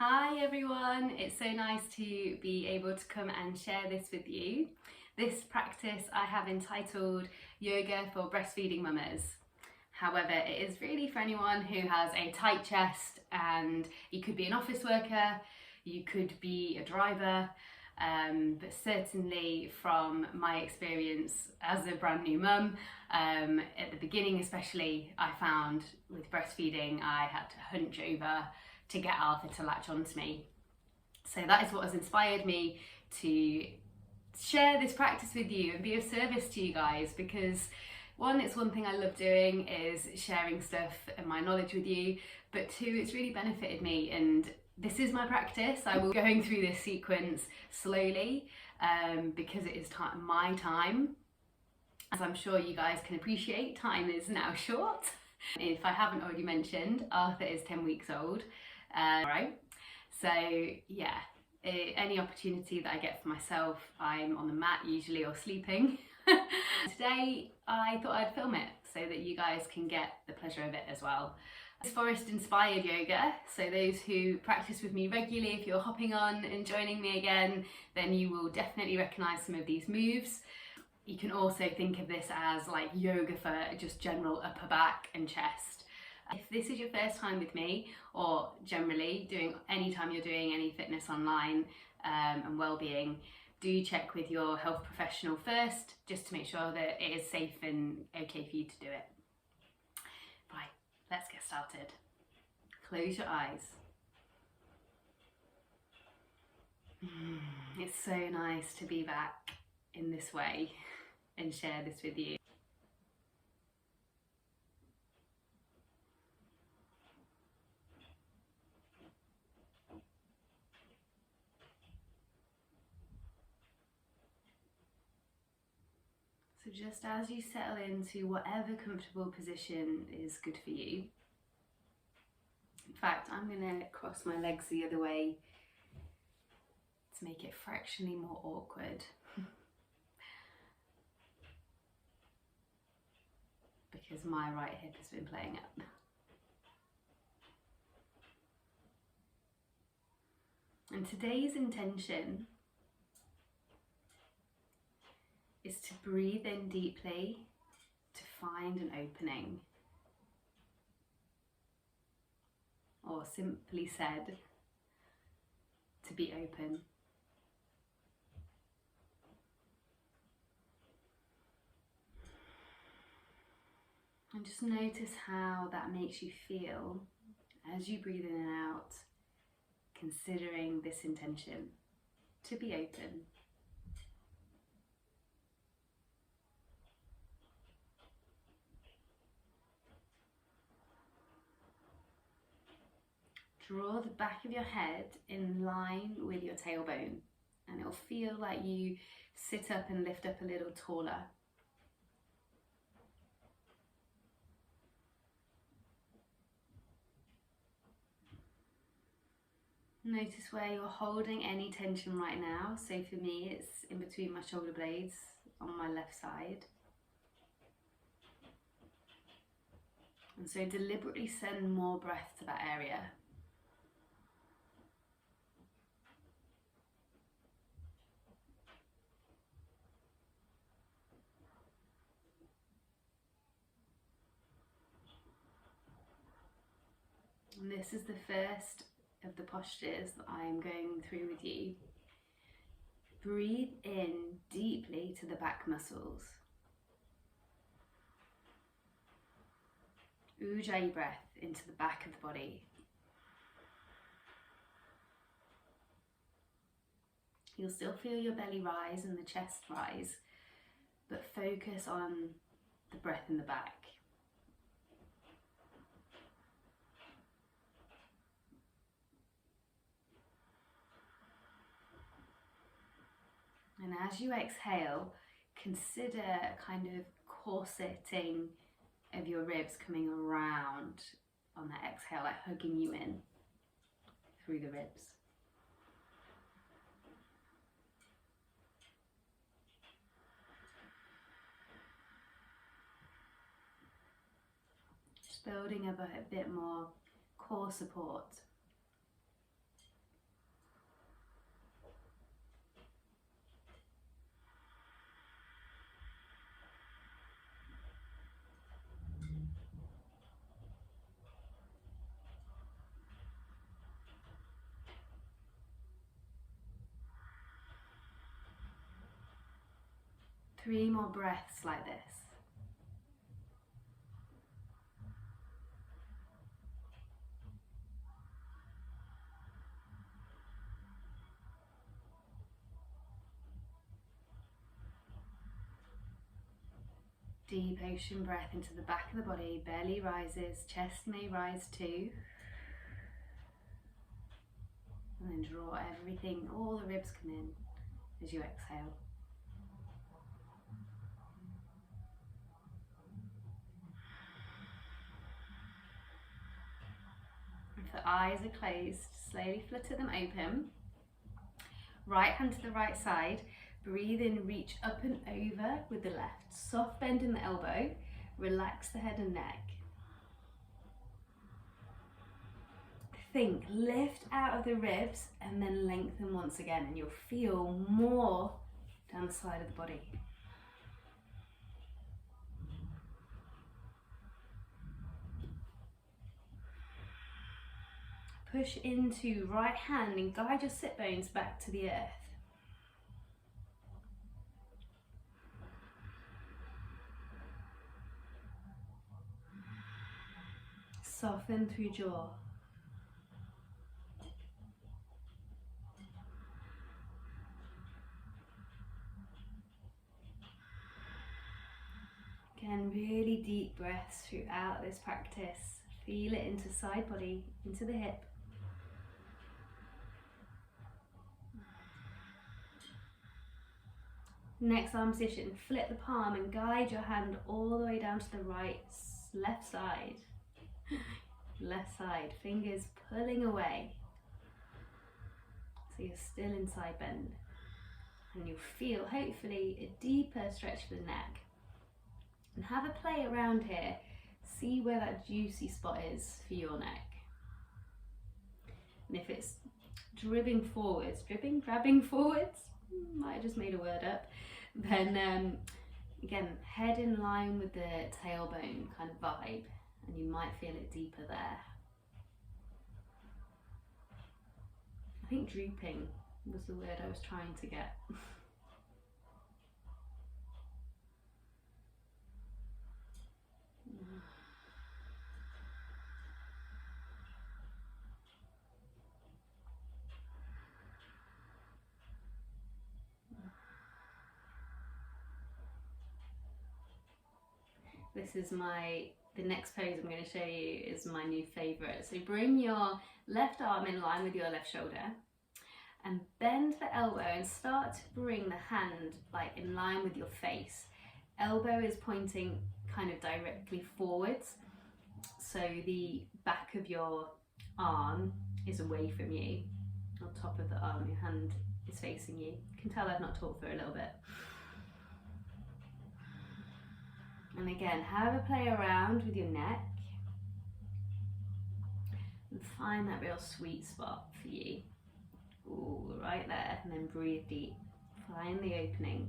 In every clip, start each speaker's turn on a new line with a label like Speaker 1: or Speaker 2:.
Speaker 1: Hi everyone, it's so nice to be able to come and share this with you. This practice I have entitled Yoga for Breastfeeding Mamas. However, it is really for anyone who has a tight chest, and you could be an office worker, you could be a driver, but certainly from my experience as a brand new mum, at the beginning especially, I found with breastfeeding I had to hunch over to get Arthur to latch onto me. So that is what has inspired me to share this practice with you and be of service to you guys, because one, it's one thing I love doing is sharing stuff and my knowledge with you, but two, it's really benefited me, and this is my practice. I will be going through this sequence slowly because it is my time. As I'm sure you guys can appreciate, time is now short. If I haven't already mentioned, Arthur is 10 weeks old. Right, so yeah, any opportunity that I get for myself, I'm on the mat usually or sleeping. Today I thought I'd film it so that you guys can get the pleasure of it as well. It's Forrest Inspired yoga, so those who practice with me regularly, if you're hopping on and joining me again, then you will definitely recognise some of these moves. You can also think of this as like yoga for just general upper back and chest. If this is your first time with me, or generally anytime you're doing any fitness online and well-being, do check with your health professional first, just to make sure that it is safe and okay for you to do it. Right, let's get started. Close your eyes. It's so nice to be back in this way and share this with you. So just as you settle into whatever comfortable position is good for you. In fact, I'm going to cross my legs the other way to make it fractionally more awkward. Because my right hip has been playing up. And today's intention is to breathe in deeply, to find an opening, or simply said, to be open. And just notice how that makes you feel as you breathe in and out, considering this intention, to be open. Draw the back of your head in line with your tailbone, and it'll feel like you sit up and lift up a little taller. Notice where you're holding any tension right now. So for me, it's in between my shoulder blades on my left side. And so deliberately send more breath to that area. And this is the first of the postures that I'm going through with you. Breathe in deeply to the back muscles. Ujjayi breath into the back of the body. You'll still feel your belly rise and the chest rise, but focus on the breath in the back. And as you exhale, consider kind of corseting of your ribs coming around on that exhale, like hugging you in through the ribs. Just building up a bit more core support. 3 more breaths like this. Deep ocean breath into the back of the body, belly rises, chest may rise too. And then draw everything, all the ribs come in as you exhale. If the eyes are closed, slowly flutter them open. Right hand to the right side. Breathe in, reach up and over with the left. Soft bend in the elbow. Relax the head and neck. Think, lift out of the ribs and then lengthen once again, and you'll feel more down the side of the body. Push into right hand and guide your sit bones back to the earth. Soften through jaw. Again, really deep breaths throughout this practice. Feel it into side body, into the hip. Next arm position, flip the palm and guide your hand all the way down to the right, left side. Left side, fingers pulling away. So you're still in side bend. And you'll feel, hopefully, a deeper stretch of the neck. And have a play around here. See where that juicy spot is for your neck. And if it's drabbing forwards, might have just made a word up, then again, head in line with the tailbone kind of vibe, and you might feel it deeper there. I think drooping was the word I was trying to get. This is the next pose I'm going to show you is my new favourite. So bring your left arm in line with your left shoulder and bend the elbow and start to bring the hand like in line with your face. Elbow is pointing kind of directly forwards, so the back of your arm is away from you. On top of the arm, your hand is facing you. You can tell I've not talked for a little bit. And again, have a play around with your neck and find that real sweet spot for you. Ooh, right there, and then breathe deep. Find the opening.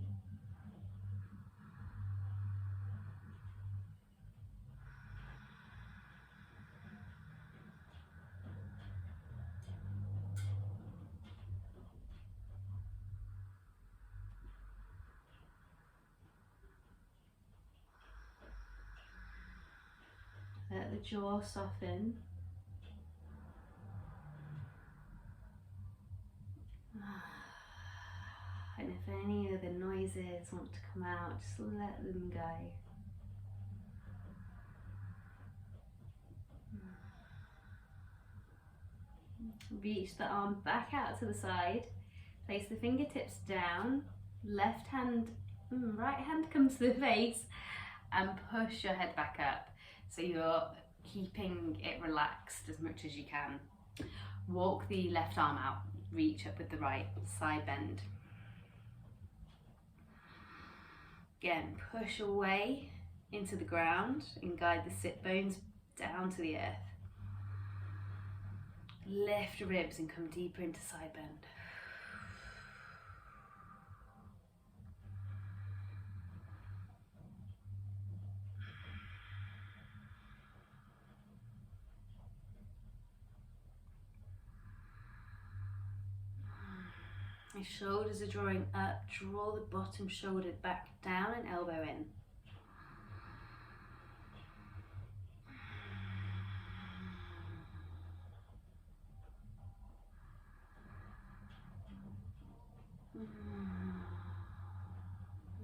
Speaker 1: Let the jaw soften. And if any of the noises want to come out, just let them go. Reach the arm back out to the side. Place the fingertips down. Left hand, right hand comes to the face, and push your head back up. So you're keeping it relaxed as much as you can. Walk the left arm out, reach up with the right, side bend. Again, push away into the ground and guide the sit bones down to the earth. Lift ribs and come deeper into side bend. My shoulders are drawing up. Draw the bottom shoulder back down and elbow in.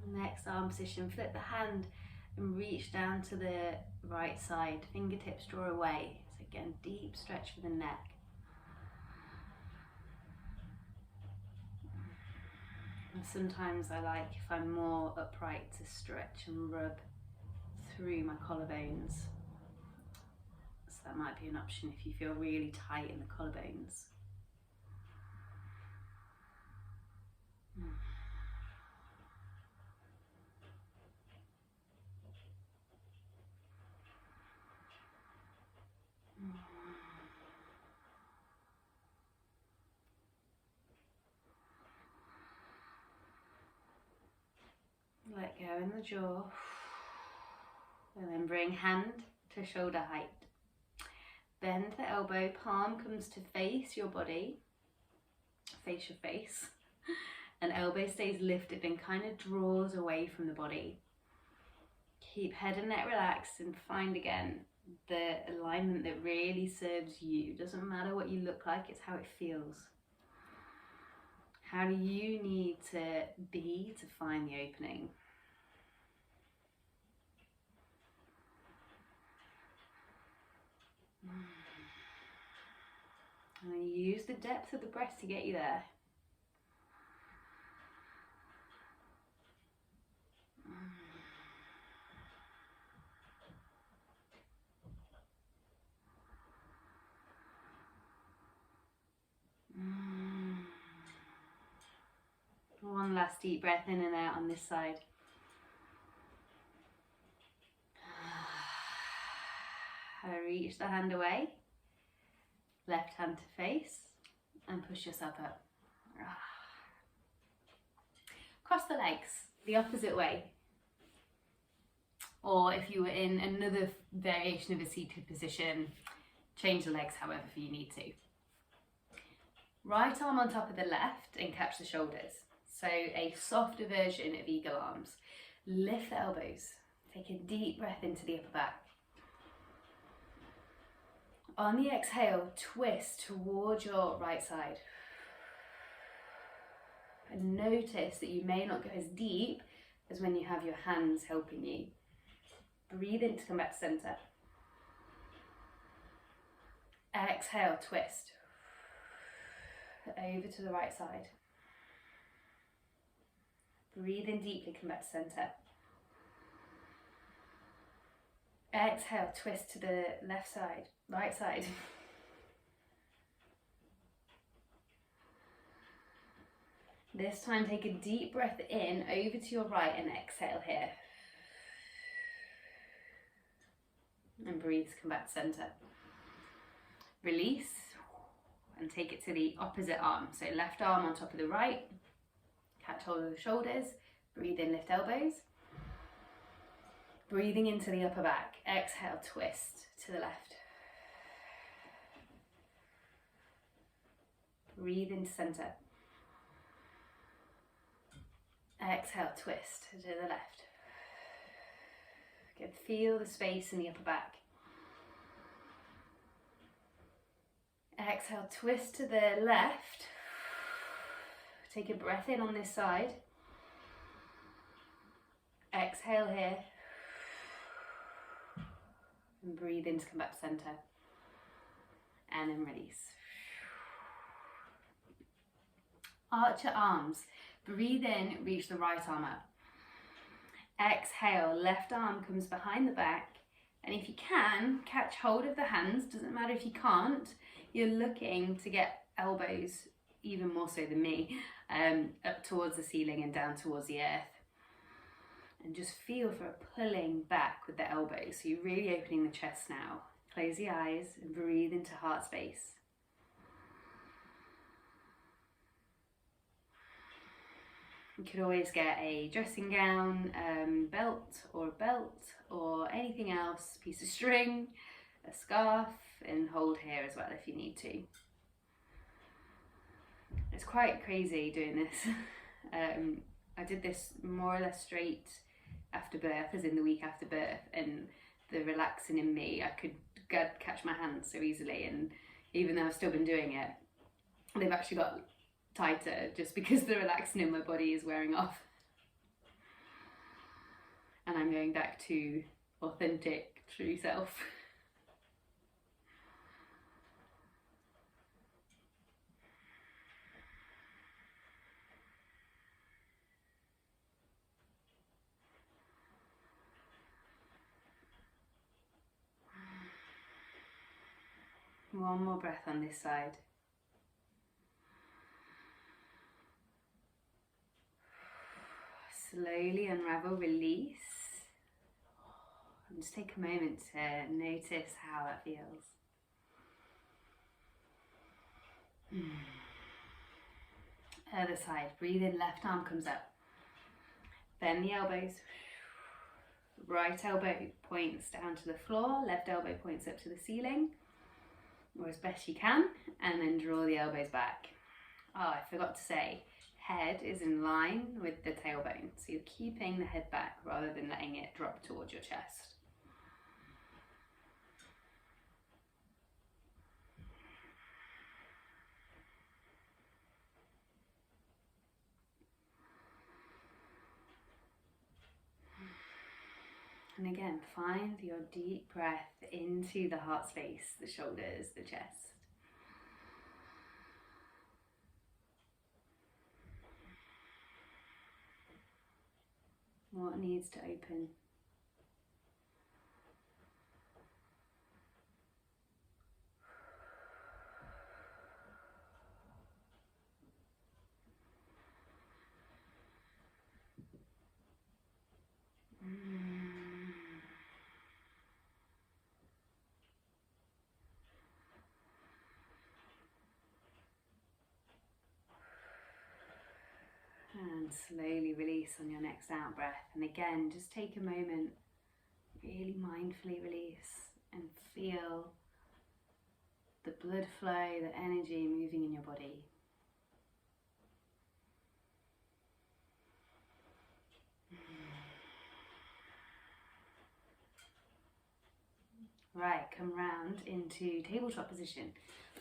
Speaker 1: Next arm position, flip the hand and reach down to the right side. Fingertips draw away. So again, deep stretch for the neck. And sometimes I like, if I'm more upright, to stretch and rub through my collarbones. So that might be an option if you feel really tight in the collarbones. Let go in the jaw, and then bring hand to shoulder height. Bend the elbow, palm comes to face your body, face your face, and elbow stays lifted and kind of draws away from the body. Keep head and neck relaxed and find again the alignment that really serves you. Doesn't matter what you look like, it's how it feels. How do you need to be to find the opening? And then use the depth of the breath to get you there. One last deep breath in and out on this side. Reach the hand away, left hand to face, and push yourself up. Cross the legs the opposite way. Or if you were in another variation of a seated position, change the legs however you need to. Right arm on top of the left and catch the shoulders. So a softer version of eagle arms. Lift the elbows. Take a deep breath into the upper back. On the exhale, twist towards your right side. And notice that you may not go as deep as when you have your hands helping you. Breathe in to come back to center. Exhale, twist. Over to the right side. Breathe in deeply, come back to center. Exhale, twist to the left side, right side. This time take a deep breath in, over to your right and exhale here. And breathe, come back to center. Release and take it to the opposite arm. So left arm on top of the right, catch hold of the shoulders, breathe in, lift elbows. Breathing into the upper back, exhale, twist to the left. Breathe into center. Exhale, twist to the left. Good, feel the space in the upper back. Exhale, twist to the left. Take a breath in on this side. Exhale here. And breathe in to come back to center. And then release. Arch your arms. Breathe in, reach the right arm up. Exhale, left arm comes behind the back. And if you can, catch hold of the hands. Doesn't matter if you can't. You're looking to get elbows, even more so than me, up towards the ceiling and down towards the earth. And just feel for a pulling back with the elbows. So you're really opening the chest now. Close the eyes and breathe into heart space. You could always get a dressing gown, belt or anything else, piece of string, a scarf, and hold here as well if you need to. It's quite crazy doing this. I did this more or less straight after birth, as in the week after birth, and the relaxing in me, I could catch my hands so easily, and even though I've still been doing it, they've actually got tighter just because the relaxing in my body is wearing off. And I'm going back to authentic, true self. One more breath on this side. Slowly unravel, release. And just take a moment to notice how that feels. Other side, breathe in, left arm comes up. Bend the elbows. Right elbow points down to the floor, left elbow points up to the ceiling, or as best you can, and then draw the elbows back. Oh, I forgot to say, head is in line with the tailbone, so you're keeping the head back rather than letting it drop towards your chest. And again, find your deep breath into the heart space, the shoulders, the chest. What needs to open? And slowly release on your next out breath. And again, just take a moment, really mindfully release and feel the blood flow, the energy moving in your body. Right, come round into tabletop position.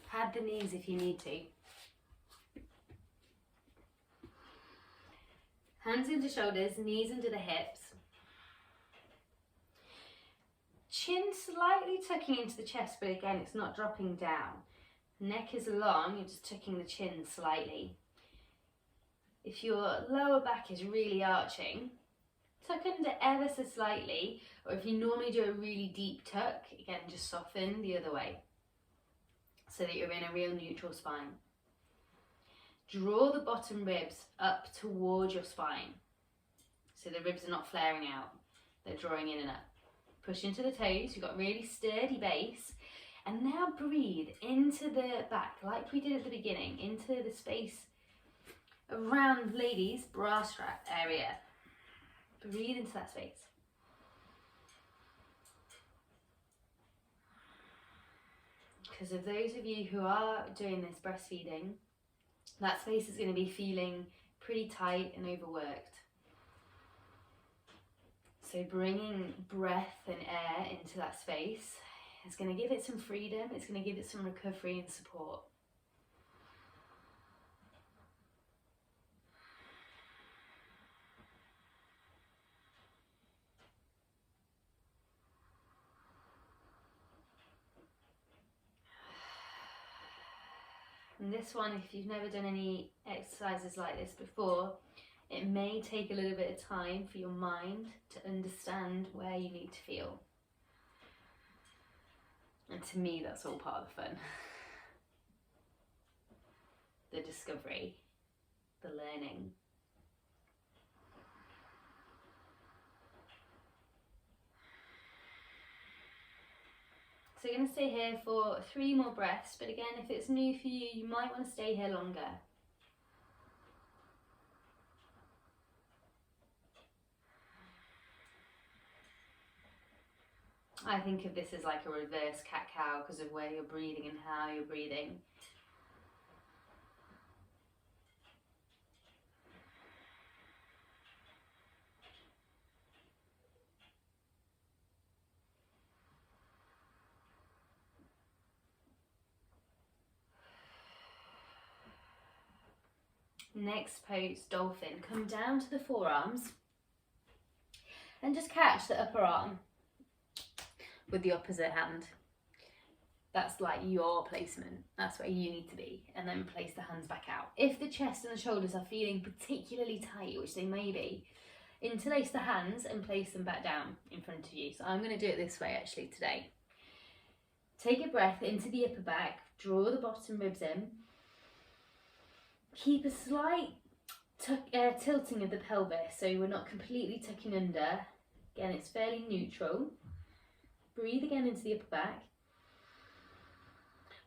Speaker 1: Pad the knees if you need to. Hands into shoulders, knees into the hips. Chin slightly tucking into the chest, but again, it's not dropping down. Neck is long, you're just tucking the chin slightly. If your lower back is really arching, tuck under ever so slightly, or if you normally do a really deep tuck, again, just soften the other way so that you're in a real neutral spine. Draw the bottom ribs up towards your spine. So the ribs are not flaring out, they're drawing in and up. Push into the toes, you've got a really sturdy base. And now breathe into the back, like we did at the beginning, into the space around ladies' bra strap area. Breathe into that space. Because of those of you who are doing this breastfeeding, that space is going to be feeling pretty tight and overworked. So bringing breath and air into that space is going to give it some freedom, it's going to give it some recovery and support. And this one, if you've never done any exercises like this before, it may take a little bit of time for your mind to understand where you need to feel. And to me, that's all part of the fun. The discovery, the learning. So you're going to stay here for 3 more breaths, but again, if it's new for you, you might want to stay here longer. I think of this as like a reverse cat-cow because of where you're breathing and how you're breathing. Next pose, dolphin. Come down to the forearms and just catch the upper arm with the opposite hand. That's like your placement. That's where you need to be. And then place the hands back out. If the chest and the shoulders are feeling particularly tight, which they may be, interlace the hands and place them back down in front of you. So I'm going to do it this way actually today. Take a breath into the upper back, draw the bottom ribs in. Keep a slight tilting of the pelvis, so we're not completely tucking under. Again, it's fairly neutral. Breathe again into the upper back.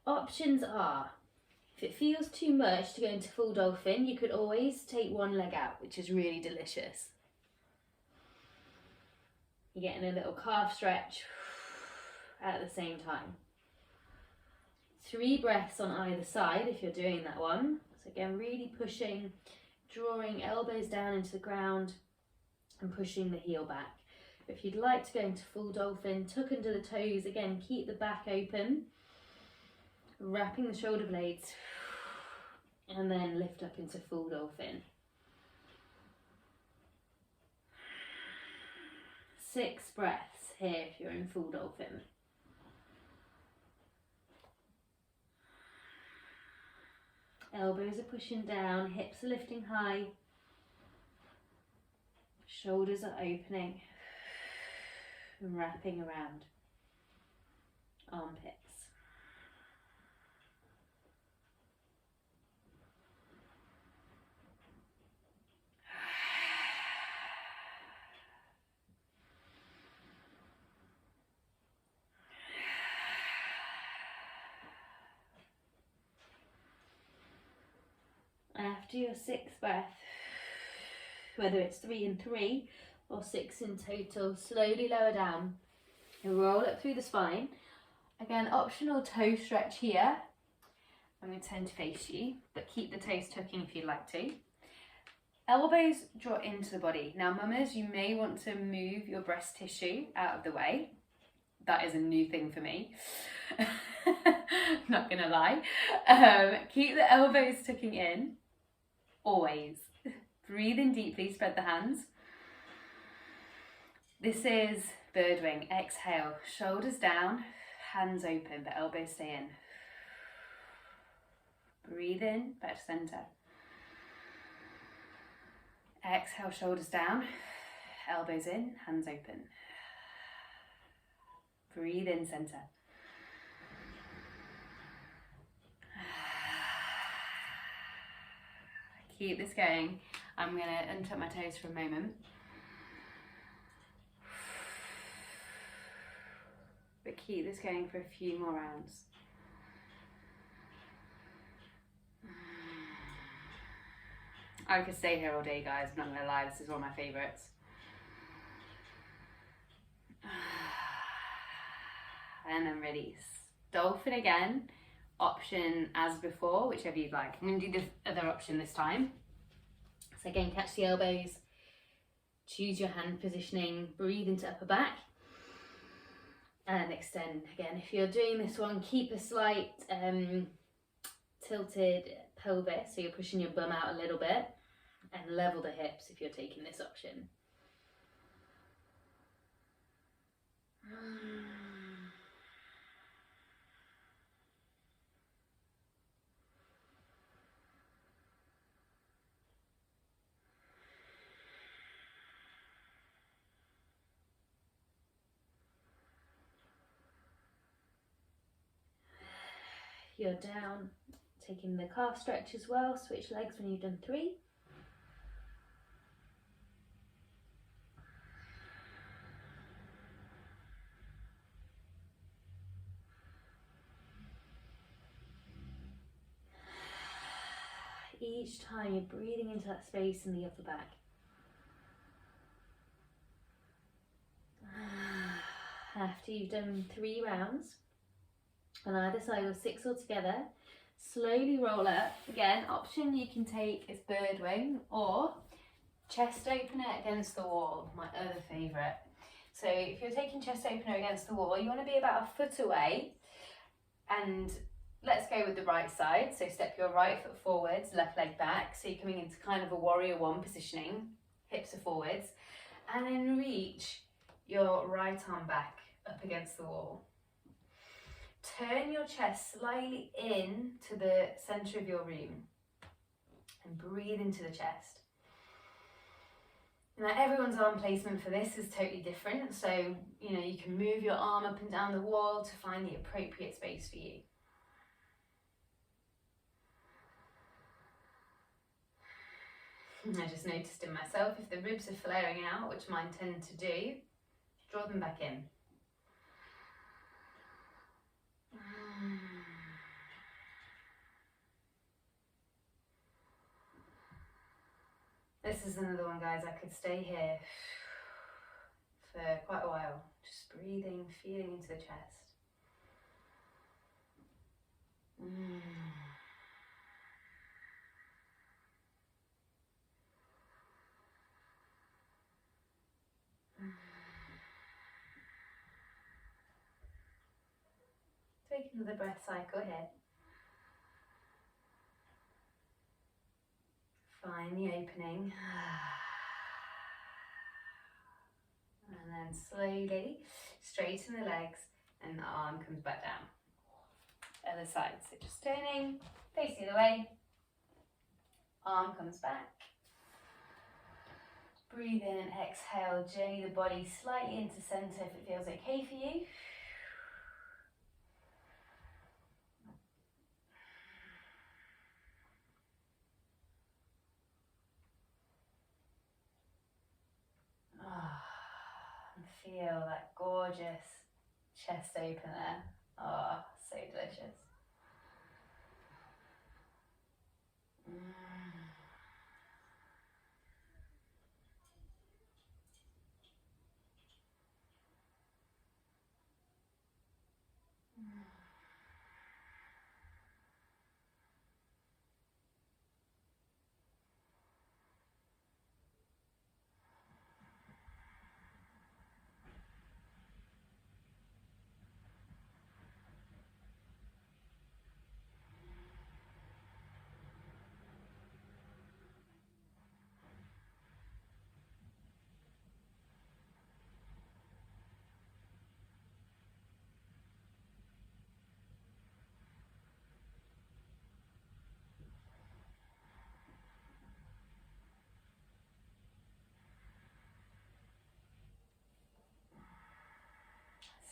Speaker 1: Options are, if it feels too much to go into full dolphin, you could always take one leg out, which is really delicious. You're getting a little calf stretch at the same time. 3 breaths on either side if you're doing that one. So again, really pushing, drawing elbows down into the ground and pushing the heel back. If you'd like to go into full dolphin, tuck under the toes, again, keep the back open, wrapping the shoulder blades, and then lift up into full dolphin. 6 breaths here if you're in full dolphin. Elbows are pushing down, hips are lifting high, shoulders are opening, and wrapping around armpits. After your 6th breath, whether it's 3 and 3 or 6 in total, slowly lower down and roll up through the spine. Again, optional toe stretch here. I'm going to turn to face you, but keep the toes tucking if you'd like to. Elbows draw into the body. Now, mamas, you may want to move your breast tissue out of the way. That is a new thing for me. Not gonna lie. Keep the elbows tucking in. Always. Breathe in deeply, spread the hands. This is bird wing. Exhale, shoulders down, hands open, but elbows stay in. Breathe in, back to center. Exhale, shoulders down, elbows in, hands open. Breathe in, center. Keep this going. I'm going to untuck my toes for a moment. But keep this going for a few more rounds. I could stay here all day, guys. I'm not going to lie, this is one of my favourites. And then release. Dolphin again. Option as before, whichever you'd like. I'm going to do the other option this time. So again, catch the elbows, choose your hand positioning, breathe into upper back, and extend. Again, if you're doing this one, keep a slight tilted pelvis, so you're pushing your bum out a little bit, and level the hips if you're taking this option. You're down, taking the calf stretch as well, switch legs when you've done 3. Each time you're breathing into that space in the upper back. After you've done 3 rounds, on either side or 6 altogether, slowly roll up. Again, option you can take is bird wing or chest opener against the wall, my other favourite. So if you're taking chest opener against the wall, you want to be about a foot away and Let's go with the right side. So step your right foot forwards, left leg back. So you're coming into kind of a warrior one positioning. Hips are forwards. And then reach your right arm back up against the wall. Turn your chest slightly in to the center of your room. And breathe into the chest. Now everyone's arm placement for this is totally different. So, you can move your arm up and down the wall to find the appropriate space for you. I just noticed in myself, if the ribs are flaring out, which mine tend to do, draw them back in. This is another one, guys. I could stay here for quite a while, just breathing, feeling into the chest. Take another breath cycle here. Find the opening. And then slowly straighten the legs and the arm comes back down. Other side. So just turning, face the other way. Arm comes back. Breathe in and exhale. Journey the body slightly into center if it feels okay for you. And feel that gorgeous chest opener. Oh, so delicious.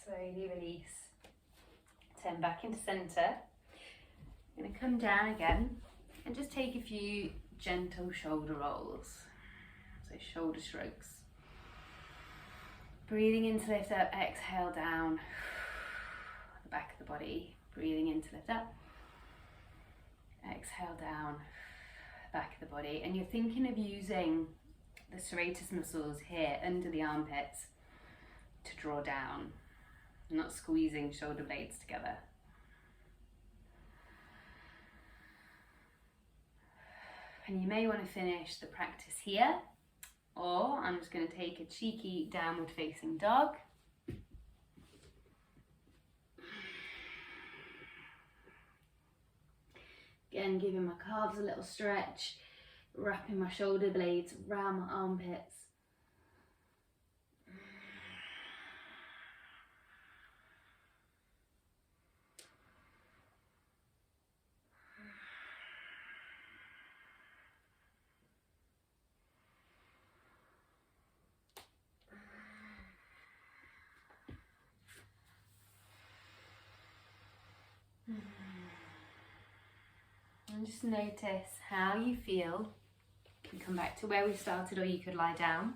Speaker 1: Slowly release. Turn back into center. I'm going to come down again and just take a few gentle shoulder rolls. So shoulder shrugs. Breathing in to lift up, exhale down. The back of the body. Breathing in to lift up. Exhale down. Back of the body. And you're thinking of using the serratus muscles here under the armpits to draw down. Not squeezing shoulder blades together. And you may want to finish the practice here, or I'm just going to take a cheeky downward facing dog. Again, giving my calves a little stretch, wrapping my shoulder blades around my armpits. And just notice how you feel. You can come back to where we started, or you could lie down.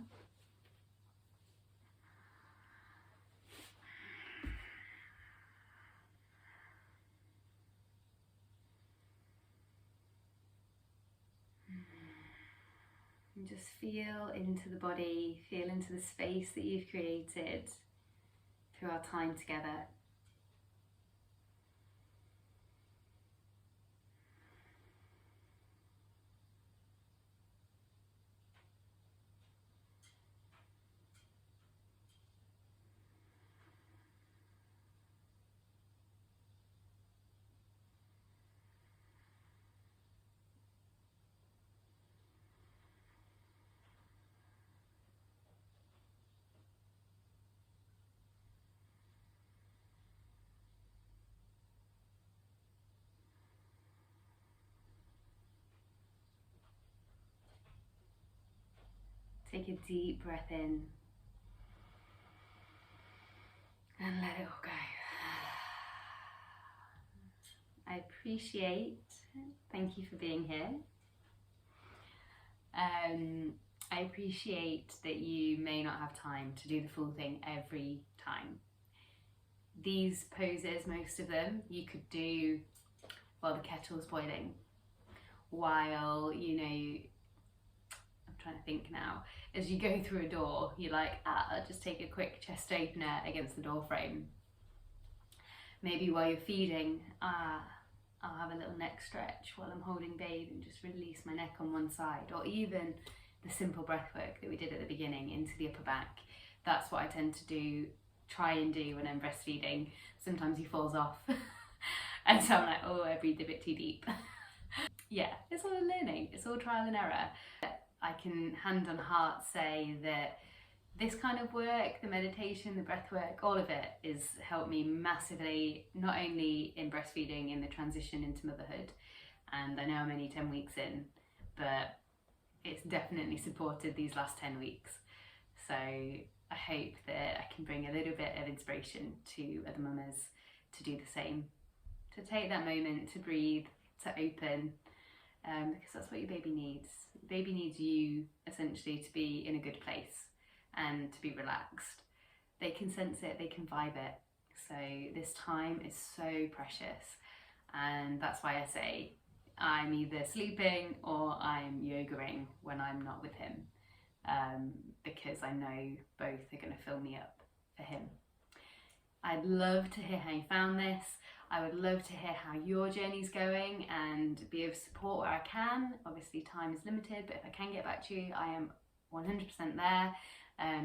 Speaker 1: And just feel into the body, feel into the space that you've created through our time together. Take a deep breath in and let it all go. I appreciate, thank you for being here. I appreciate that you may not have time to do the full thing every time. These poses, most of them, you could do while the kettle's boiling, while, you know, I'm trying to think now, as you go through a door, you're like, I'll just take a quick chest opener against the door frame. Maybe while you're feeding, I'll have a little neck stretch while I'm holding babe and just release my neck on one side, or even the simple breath work that we did at the beginning into the upper back. That's what I tend to try and do when I'm breastfeeding. Sometimes he falls off and so I'm like, oh, I breathed a bit too deep. Yeah, it's all learning, it's all trial and error. I can hand on heart say that this kind of work, the meditation, the breath work, all of it has helped me massively, not only in breastfeeding, in the transition into motherhood, and I know I'm only 10 weeks in, but it's definitely supported these last 10 weeks. So I hope that I can bring a little bit of inspiration to other mamas to do the same, to take that moment to breathe, to open, because that's what your baby needs. Your baby needs you essentially to be in a good place and to be relaxed. They can sense it, they can vibe it. So this time is so precious, and that's why I say I'm either sleeping or I'm yogaing when I'm not with him, because I know both are going to fill me up for him. I'd love to hear how you found this. I would love to hear how your journey's going and be of support where I can. Obviously time is limited, but if I can get back to you, I am 100% there.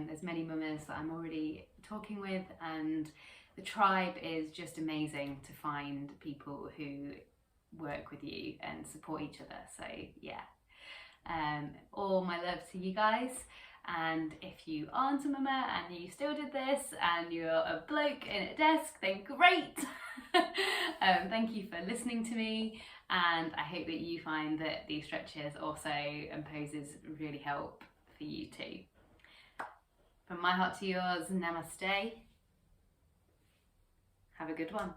Speaker 1: There's many mamas that I'm already talking with, and the tribe is just amazing to find people who work with you and support each other. So yeah, all my love to you guys. And if you aren't a mama and you still did this and you're a bloke in a desk, then great. Thank you for listening to me, and I hope that you find that these stretches also and poses really help for you too. From my heart to yours, namaste. Have a good one.